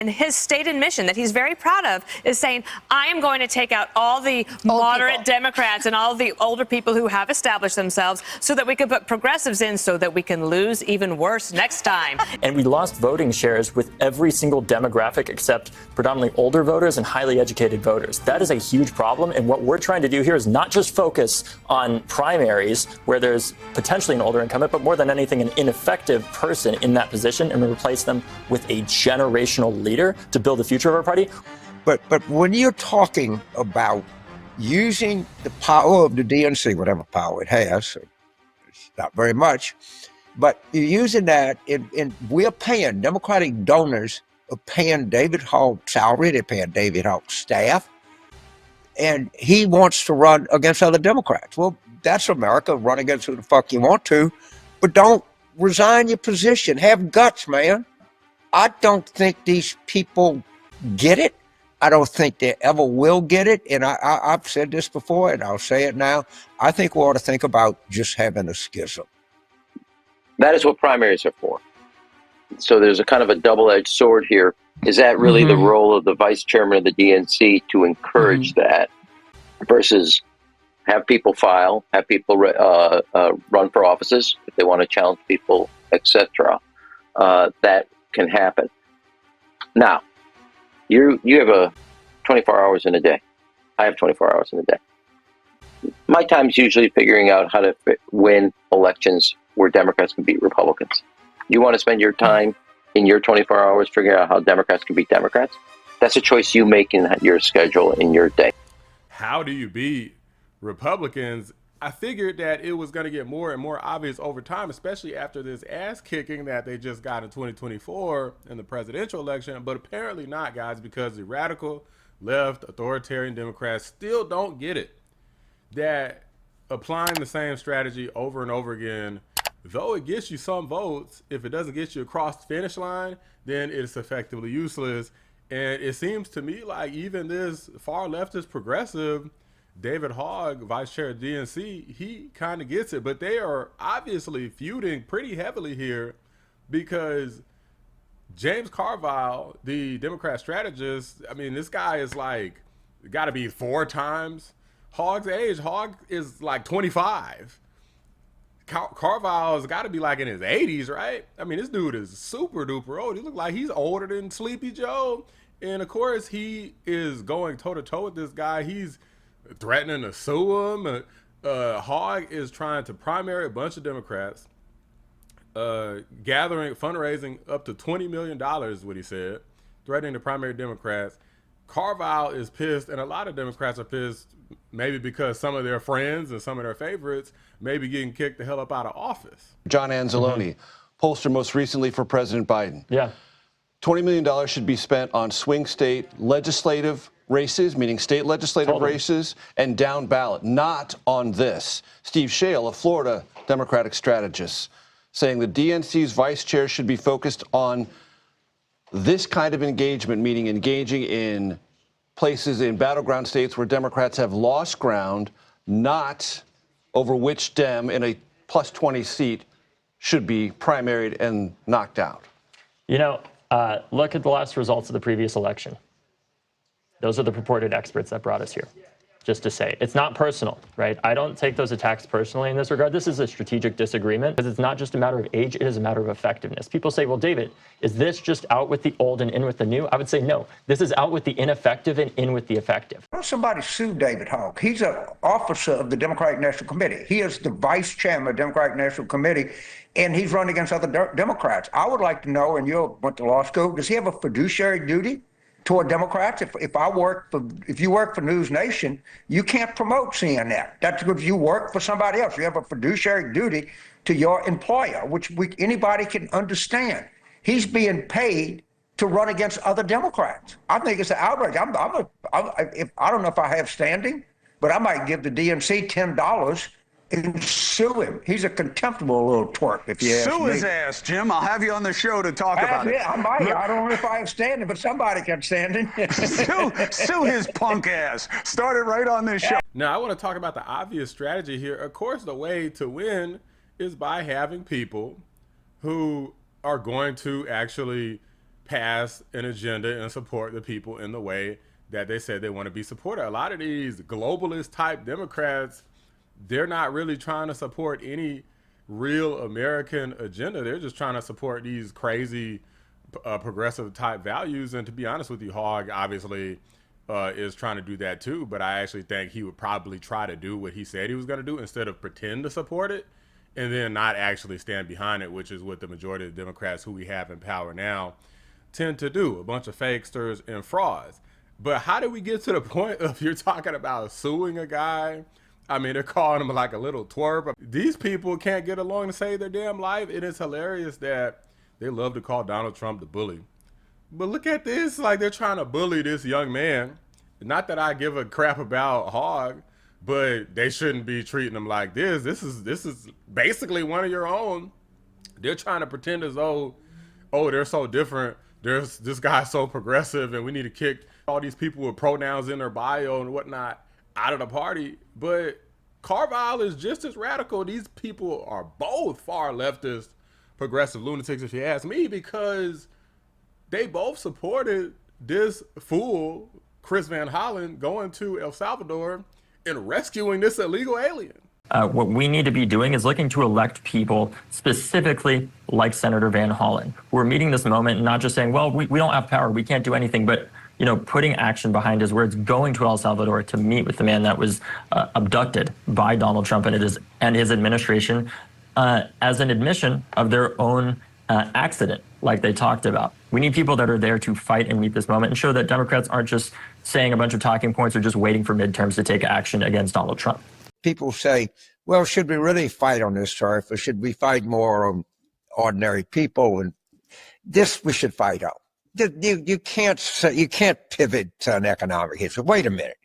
And his stated mission that he's very proud of is saying, I am going to take out all the moderate Democrats and all the older people who have established themselves so that we can put progressives in so that we can lose even worse next time. And we lost voting shares with every single demographic except predominantly older voters and highly educated voters. That is a huge problem. And what we're trying to do here is not just focus on primaries where there's potentially an older incumbent, but more than anything, an ineffective person in that position, and replace them with a generational leader to build the future of our party. But when you're talking about using the power of the DNC, whatever power it has, it's not very much, but you're using that, and we're paying, Democratic donors are paying David Hogg's salary, they're paying David Hogg's staff, and he wants to run against other Democrats. Well, that's America, run against who the fuck you want to, but don't resign your position. Have guts, man. I don't think these people get it. I don't think they ever will get it. And I've said this before, and I'll say it now. I think we ought to think about just having a schism. That is what primaries are for. So there's a kind of a double-edged sword here. Is that really the role of the vice chairman of the DNC to encourage that versus have people file, have people run for offices if they want to challenge people, etc. That can happen. Now, you have 24 hours in a day. I have 24 hours in a day. My time's usually figuring out how to win elections where Democrats can beat Republicans. You want to spend your time in your 24 hours figuring out how Democrats can beat Democrats? That's a choice you make in your schedule, in your day. How do you beat Republicans? I figured that it was going to get more and more obvious over time, especially after this ass kicking that they just got in 2024 in the presidential election, but apparently not, guys, because the radical left authoritarian Democrats still don't get it. That applying the same strategy over and over again, though it gets you some votes, if it doesn't get you across the finish line, then it's effectively useless. And it seems to me like even this far leftist progressive David Hogg, vice chair of DNC, he kind of gets it, but they are obviously feuding pretty heavily here because James Carville, the Democrat strategist, I mean, this guy is like, got to be 4 times Hogg's age. Hogg is like 25. Carville has got to be like in his 80s, right? I mean, this dude is super duper old. He looks like he's older than Sleepy Joe. And of course, he is going toe to toe with this guy. He's threatening to sue him. Hogg is trying to primary a bunch of Democrats, fundraising up to $20 million, what he said, threatening to primary Democrats. Carville is pissed, and a lot of Democrats are pissed, maybe because some of their friends and some of their favorites may be getting kicked the hell up out of office. John Anzalone, pollster most recently for President Biden. Yeah. $20 million should be spent on swing state legislative races, meaning state legislative races, and down ballot, not on this. Steve Shale, a Florida Democratic strategist, saying the DNC's vice chair should be focused on this kind of engagement, meaning engaging in places in battleground states where Democrats have lost ground, not over which Dem in a plus 20 seat should be primaried and knocked out. You know, look at the last results of the previous election. Those are the purported experts that brought us here. Just to say, it's not personal, right? I don't take those attacks personally in this regard. This is a strategic disagreement because it's not just a matter of age, it is a matter of effectiveness. People say, well, David, is this just out with the old and in with the new? I would say no. This is out with the ineffective and in with the effective. Why don't somebody sue David Hogg? He's an officer of the Democratic National Committee. He is the vice chairman of the Democratic National Committee, and he's running against other Democrats. I would like to know, and you went to law school, does he have a fiduciary duty toward Democrats? If you work for News Nation, you can't promote CNN. That's because you work for somebody else. You have a fiduciary duty to your employer, which anybody can understand. He's being paid to run against other Democrats. I think it's an outrage. I don't know if I have standing, but I might give the DNC $10 and sue him. He's a contemptible little twerp, if you ask me. Sue his ass, Jim. I'll have you on the show to talk about it. I might. I don't know if I have standing, but somebody can standing. Sue his punk ass. Start it right on this show. Now, I want to talk about the obvious strategy here. Of course, the way to win is by having people who are going to actually pass an agenda and support the people in the way that they said they want to be supported. A lot of these globalist type Democrats, they're not really trying to support any real American agenda. They're just trying to support these crazy progressive type values. And to be honest with you, Hogg obviously is trying to do that too. But I actually think he would probably try to do what he said he was going to do instead of pretend to support it and then not actually stand behind it, which is what the majority of the Democrats who we have in power now tend to do. A bunch of fakesters and frauds. But how did we get to the point of you're talking about suing a guy? I mean, they're calling him like a little twerp. These people can't get along to save their damn life. It is hilarious that they love to call Donald Trump the bully. But look at this, like they're trying to bully this young man. Not that I give a crap about Hogg, but they shouldn't be treating him like this. This is basically one of your own. They're trying to pretend as though, oh, they're so different. There's this guy's so progressive and we need to kick all these people with pronouns in their bio and whatnot out of the party. But Carville is just as radical. These people are both far leftist progressive lunatics, if you ask me, because they both supported this fool, Chris Van Hollen, going to El Salvador and rescuing this illegal alien. What we need to be doing is looking to elect people specifically like Senator Van Hollen, who are meeting this moment and not just saying, well, we don't have power, we can't do anything, but putting action behind his words, going to El Salvador to meet with the man that was abducted by Donald Trump and his administration as an admission of their own accident, like they talked about. We need people that are there to fight and meet this moment and show that Democrats aren't just saying a bunch of talking points or just waiting for midterms to take action against Donald Trump. People say, well, should we really fight on this turf, or should we fight more on ordinary people? And this we should fight on. You can't pivot to an economic issue. Wait a minute.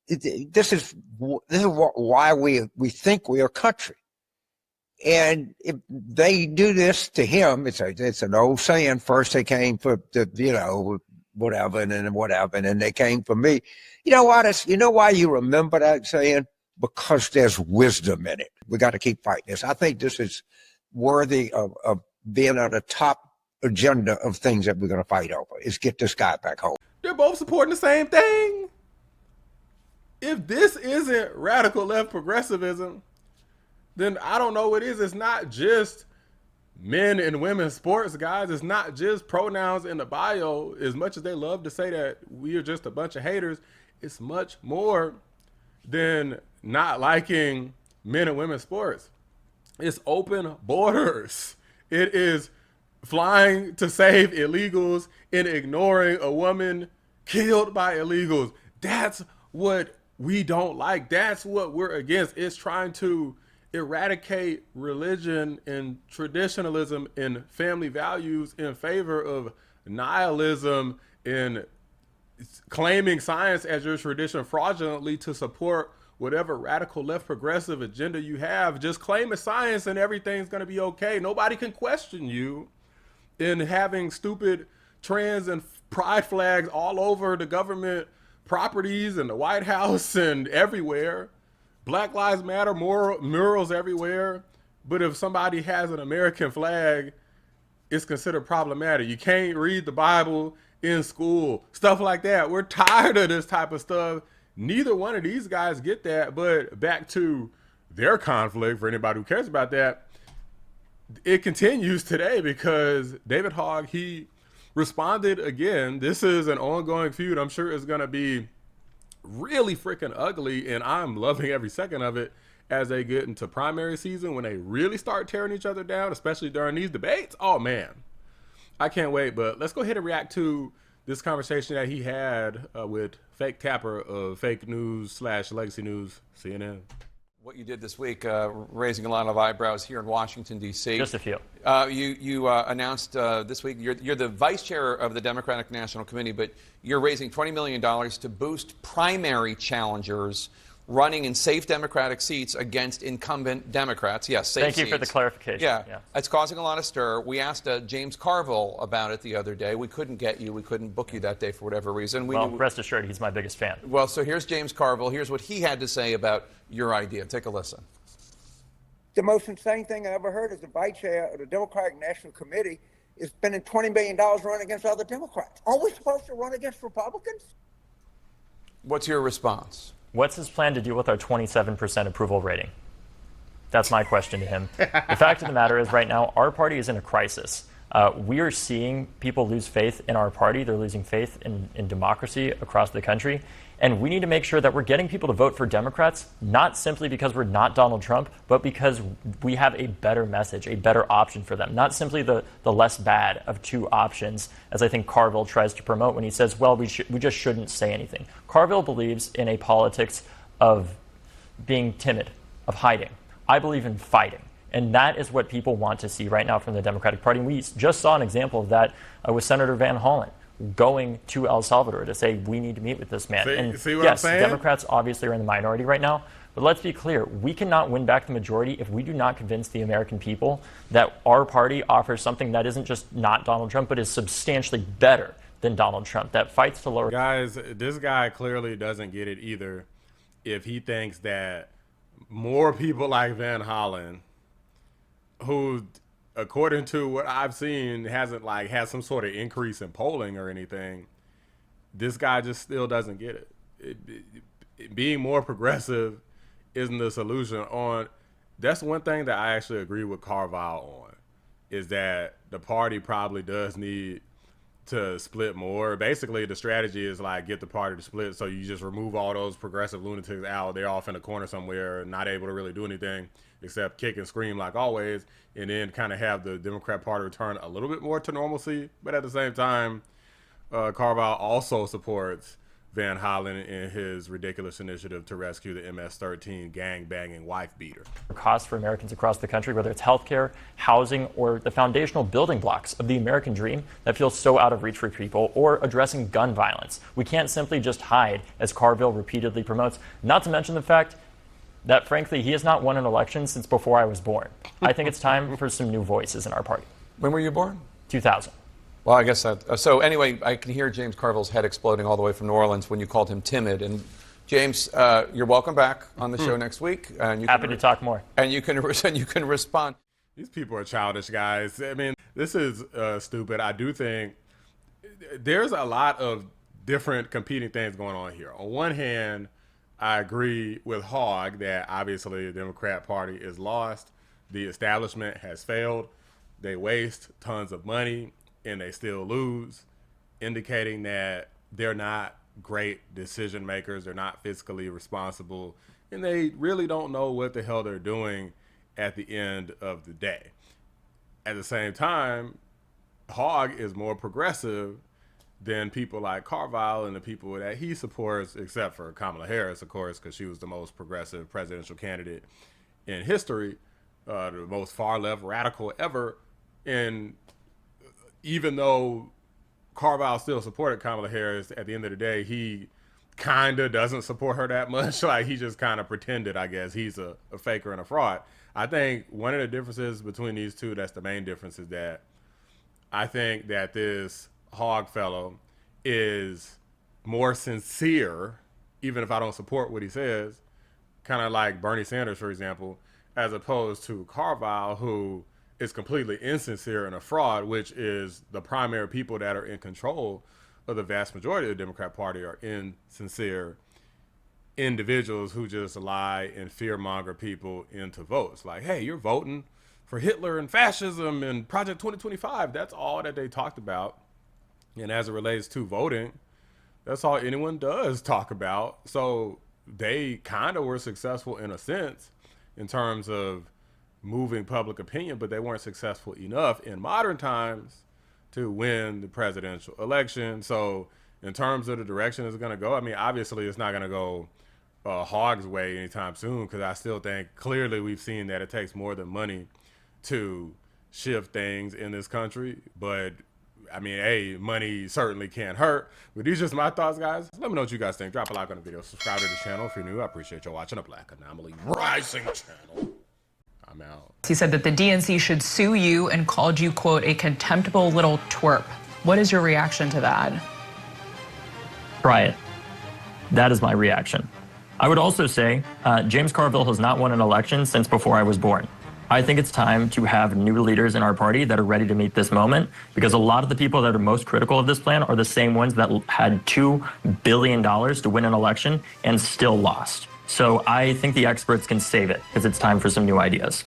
This is why we think we're a country. And if they do this to him, it's an old saying. First they came for whatever, and then whatever, and then they came for me. You know what? You know why you remember that saying? Because there's wisdom in it. We got to keep fighting this. I think this is worthy of being on the top agenda of things that we're going to fight over, is get this guy back home. They're both supporting the same thing. If this isn't radical left progressivism, then I don't know what is. It's not just men and women sports, guys. It's not just pronouns in the bio. As much as they love to say that we are just a bunch of haters, it's much more than not liking men and women sports. It's open borders. It is flying to save illegals and ignoring a woman killed by illegals. That's what we don't like. That's what we're against. It's trying to eradicate religion and traditionalism and family values in favor of nihilism and claiming science as your tradition fraudulently to support whatever radical left progressive agenda you have. Just claim it's science and everything's going to be okay. Nobody can question you in having stupid trans and pride flags all over the government properties and the White House and everywhere. Black Lives Matter murals everywhere. But if somebody has an American flag, it's considered problematic. You can't read the Bible in school, stuff like that. We're tired of this type of stuff. Neither one of these guys get that. But back to their conflict, for anybody who cares about that, it continues today because David Hogg, he responded again. This is an ongoing feud. I'm sure it's going to be really freaking ugly, and I'm loving every second of it as they get into primary season, when they really start tearing each other down, especially during these debates. Oh man, I can't wait. But let's go ahead and react to this conversation that he had with Fake Tapper of Fake News / Legacy News, CNN. What you did this week, raising a lot of eyebrows here in Washington, D.C. Just a few. You announced this week, you're the vice chair of the Democratic National Committee, but you're raising $20 million to boost primary challengers running in safe Democratic seats against incumbent Democrats. Yes, safe Thank you seats. for the clarification. Yeah, it's causing a lot of stir. We asked James Carville about it the other day. We couldn't get you. We couldn't book you that day for whatever reason. Well, rest assured, he's my biggest fan. Well, so here's James Carville. Here's what he had to say about your idea. Take a listen. The most insane thing I ever heard is the vice chair of the Democratic National Committee is spending $20 million running against other Democrats. Aren't we supposed to run against Republicans? What's your response? What's his plan to deal with our 27% approval rating? That's my question to him. The fact of the matter is right now, our party is in a crisis. We are seeing people lose faith in our party. They're losing faith in democracy across the country. And we need to make sure that we're getting people to vote for Democrats, not simply because we're not Donald Trump, but because we have a better message, a better option for them. Not simply the less bad of two options, as I think Carville tries to promote when he says, well, we just shouldn't say anything. Carville believes in a politics of being timid, of hiding. I believe in fighting. And that is what people want to see right now from the Democratic Party. And we just saw an example of that with Senator Van Hollen going to El Salvador to say, we need to meet with this man. See what I'm saying? Democrats obviously are in the minority right now. But let's be clear, we cannot win back the majority if we do not convince the American people that our party offers something that isn't just not Donald Trump, but is substantially better than Donald Trump, that fights to lower... Guys, this guy clearly doesn't get it either if he thinks that more people like Van Hollen, who, according to what I've seen, hasn't had some sort of increase in polling or anything, this guy just still doesn't get it. Being more progressive isn't the solution. That's one thing that I actually agree with Carville on, is that the party probably does need to split more. Basically, the strategy is get the party to split, so you just remove all those progressive lunatics out. They're off in a corner somewhere, not able to really do anything except kick and scream like always, and then kind of have the Democrat Party return a little bit more to normalcy. But at the same time, Carville also supports Van Hollen in his ridiculous initiative to rescue the MS-13 gang-banging wife beater. Costs for Americans across the country, whether it's healthcare, housing, or the foundational building blocks of the American dream that feels so out of reach for people, or addressing gun violence. We can't simply just hide, as Carville repeatedly promotes, not to mention the fact that, frankly, he has not won an election since before I was born. I think it's time for some new voices in our party. When were you born? 2000. Well, I guess that. So anyway, I can hear James Carville's head exploding all the way from New Orleans when you called him timid. And James, you're welcome back on the show next week. And you Happy to talk more. And you can respond. These people are childish, guys. I mean, this is stupid. I do think there's a lot of different competing things going on here. On one hand, I agree with Hogg that obviously the Democrat Party is lost. The establishment has failed. They waste tons of money and they still lose, indicating that they're not great decision makers. They're not fiscally responsible, and they really don't know what the hell they're doing at the end of the day. At the same time, Hogg is more progressive than people like Carville and the people that he supports, except for Kamala Harris, of course, because she was the most progressive presidential candidate in history, the most far-left radical ever. And even though Carville still supported Kamala Harris, at the end of the day, he kind of doesn't support her that much. He just kind of pretended, I guess. He's a faker and a fraud. I think one of the differences between these two, that's the main difference, is that I think that this Hogg fellow is more sincere, even if I don't support what he says, kind of like Bernie Sanders, for example, as opposed to Carville, who is completely insincere and a fraud, which is the primary people that are in control of the vast majority of the Democrat Party are insincere individuals who just lie and fearmonger people into votes. Like, hey, you're voting for Hitler and fascism and Project 2025. That's all that they talked about. And as it relates to voting, that's all anyone does talk about. So they kind of were successful in a sense in terms of moving public opinion, but they weren't successful enough in modern times to win the presidential election. So in terms of the direction it's going to go, I mean, obviously it's not going to go Hogg's way anytime soon, because I still think clearly we've seen that it takes more than money to shift things in this country. But I mean, hey, money certainly can't hurt. But these are just my thoughts, guys. Let me know what you guys think. Drop a like on the video. Subscribe to the channel if you're new. I appreciate you watching a Black Anomaly Rising channel. I'm out. He said that the DNC should sue you and called you, quote, a contemptible little twerp. What is your reaction to that? Try it. That is my reaction. I would also say James Carville has not won an election since before I was born. I think it's time to have new leaders in our party that are ready to meet this moment, because a lot of the people that are most critical of this plan are the same ones that had $2 billion to win an election and still lost. So I think the experts can save it, because it's time for some new ideas.